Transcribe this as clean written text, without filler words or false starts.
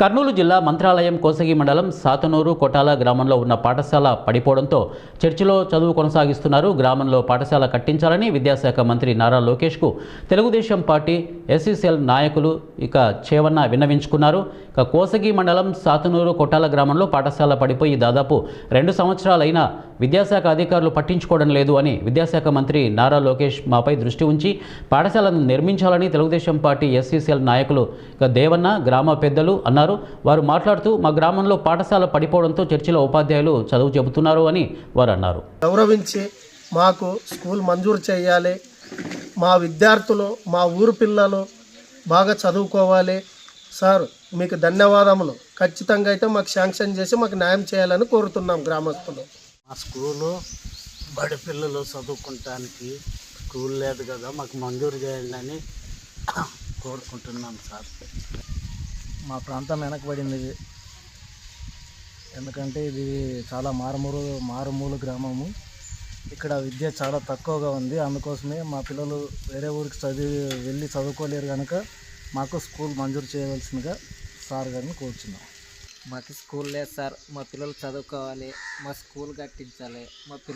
కర్నూలు జిల్లా మంత్రాలయం కోసగి మండలం సాతనూరు కొటాల గ్రామంలో ఉన్న పాఠశాల పడిపోవడంతో చర్చిలో చదువు కొనసాగిస్తున్నారు. గ్రామంలో పాఠశాల కట్టించాలని విద్యాశాఖ మంత్రి నారా లోకేష్కు తెలుగుదేశం పార్టీ ఎస్సీసీఎల్ నాయకులు చేవన్న విన్నవించుకున్నారు. కోసగి మండలం సాతనూరు కొటాల గ్రామంలో పాఠశాల పడిపోయి దాదాపు 2 సంవత్సరాలైనా విద్యాశాఖ అధికారులు పట్టించుకోవడం లేదు అని విద్యాశాఖ మంత్రి నారా లోకేష్ మాపై దృష్టి ఉంచి పాఠశాలను నిర్మించాలని తెలుగుదేశం పార్టీ ఎస్సీసీఎల్ నాయకులు దేవన్న గ్రామ పెద్దలు అన్నారు. వారు మాట్లాడుతూ మా గ్రామంలో పాఠశాల పడిపోవడంతో చర్చిలో ఉపాధ్యాయులు చదువు చెబుతున్నారు అని వారు అన్నారు. గౌరవించి మాకు స్కూల్ మంజూరు చేయాలి, మా విద్యార్థులు మా ఊరు పిల్లలు బాగా చదువుకోవాలి సార్. మీకు ధన్యవాదములు. ఖచ్చితంగా అయితే మాకు శాంక్షన్ చేసి మాకు న్యాయం చేయాలని కోరుతున్నాం గ్రామస్తులు. మా స్కూలు బడి పిల్లలు చదువుకుంటానికి స్కూల్ లేదు కదా, మాకు మంజూరు చేయండి అని కోరుకుంటున్నాం సార్. మా ప్రాంతం వెనకబడింది, ఎందుకంటే ఇది చాలా మారుమూల గ్రామము. ఇక్కడ విద్య చాలా తక్కువగా ఉంది. అందుకోసమే మా పిల్లలు వేరే ఊరికి వెళ్ళి చదువుకోలేరు కనుక మాకు స్కూల్ మంజూరు చేయవలసిందిగా సార్ గారిని కోరుచున్నాం. మాకు స్కూల్ లేదు సార్, మా పిల్లలు చదువుకోవాలి, మా స్కూల్ కట్టించాలి, మా